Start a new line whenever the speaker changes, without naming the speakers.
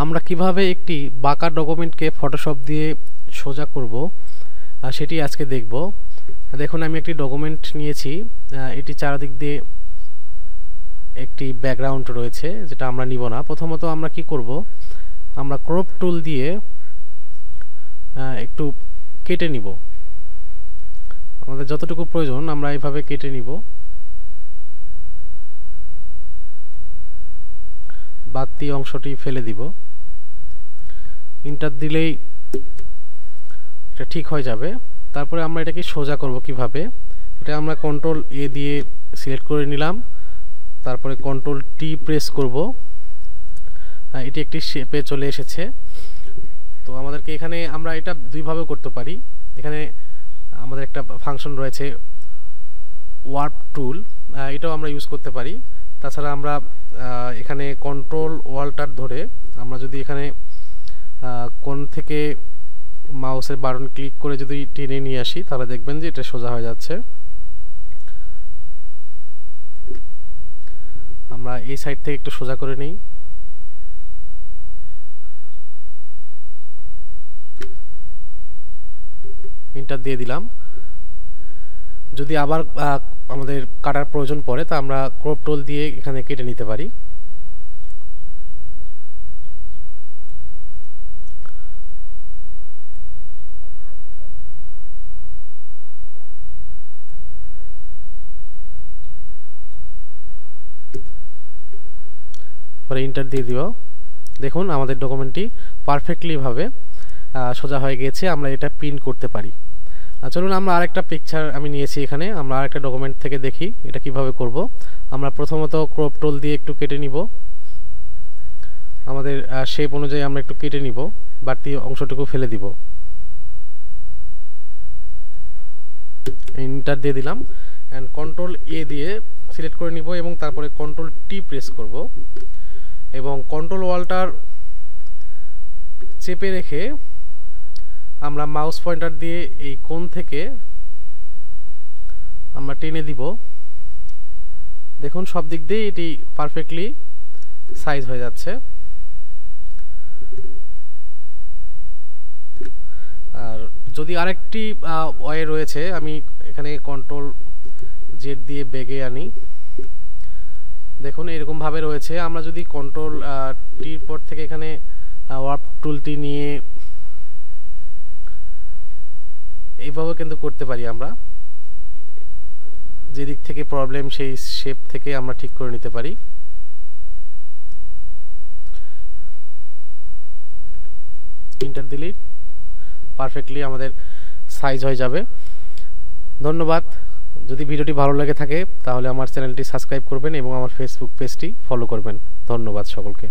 আমরা কিভাবে একটি বাঁকা ডকুমেন্টকে ফটোশপ দিয়ে সোজা করব সেটি আজকে দেখব। দেখুন, আমি একটি ডকুমেন্ট নিয়েছি, এটি চারদিক দিয়ে একটি ব্যাকগ্রাউন্ড রয়েছে যেটা আমরা নিব না। প্রথমত আমরা কি করব, আমরা ক্রপ টুল দিয়ে একটু কেটে নিব। আমাদের যতটুকু প্রয়োজন আমরা এইভাবে কেটে নিব, বাড়তি অংশটি ফেলে দিব। ইন্টার দিলেই এটা ঠিক হয়ে যাবে। তারপরে আমরা এটাকে সোজা করব কিভাবে, এটা আমরা কন্ট্রোল এ দিয়ে সিলেক্ট করে নিলাম, তারপরে কন্ট্রোল টি প্রেস করব। এটি একটি শেপে চলে এসেছে। তো আমাদেরকে এখানে আমরা এটা দুইভাবে করতে পারি। এখানে আমাদের একটা ফাংশন রয়েছে ওয়ার্প টুল, এটাও আমরা ইউজ করতে পারি। তাছাড়া আমরা এখানে কন্ট্রোল ওয়াল্টার ধরে আমরা যদি এখানে কোণ থেকে মাউসের বাটন ক্লিক করে যদি টেনে নিয়ে আসি তাহলে দেখবেন যে এটা সোজা হয়ে যাচ্ছে। আমরা এই সাইড থেকে একটু সোজা করে নিই। ইন্টার দিয়ে দিলাম। যদি আবার আমাদের কাটার প্রয়োজন পড়ে তা আমরা ক্রপ টুল দিয়ে এখানে কেটে নিতে পারি। পরে ইন্টার দিয়ে দিব। দেখুন আমাদের ডকুমেন্টটি পারফেক্টলি ভাবে সোজা হয়ে গিয়েছে। আমরা এটা প্রিন্ট করতে পারি। চলুন আমরা আরেকটা পিকচার আমি নিয়েছি এখানে, আমরা আরেকটা ডকুমেন্ট থেকে দেখি এটা কিভাবে করব। আমরা প্রথমত ক্রপ টুল দিয়ে একটু কেটে নিব, আমাদের শেপ অনুযায়ী আমরা একটু কেটে নিব, বাড়তি অংশটুকু ফেলে দিব। ইন্টার দিয়ে দিলাম অ্যান্ড কন্ট্রোল এ দিয়ে সিলেক্ট করে নিব এবং তারপরে কন্ট্রোল টি প্রেস করব এবং কন্ট্রোল ওয়াল্টার চেপে রেখে আমরা মাউস পয়েন্টার দিয়ে এই কোণ থেকে আমরা টেনে দিব। দেখুন সব দিক দিয়ে এটি পারফেক্টলি সাইজ হয়ে যাচ্ছে। আর যদি আরেকটি ওয়ে রয়েছে, আমি এখানে কন্ট্রোল জেড দিয়ে বেগে আনি। দেখুন এরকম ভাবে রয়েছে। আমরা যদি কন্ট্রোল টির পর থেকে এখানে ওয়ার্প টুলটি নিয়ে এইভাবে কিন্তু করতে পারি। আমরা যে দিক থেকে প্রবলেম সেই শেপ থেকে আমরা ঠিক করে নিতে পারি। ইন্টার দিলেই পারফেক্টলি আমাদের সাইজ হয়ে যাবে। ধন্যবাদ। যদি ভিডিওটি ভালো লাগে থাকে তাহলে আমার চ্যানেলটি সাবস্ক্রাইব করবেন এবং আমার ফেসবুক পেজটি ফলো করবেন। ধন্যবাদ সকলকে।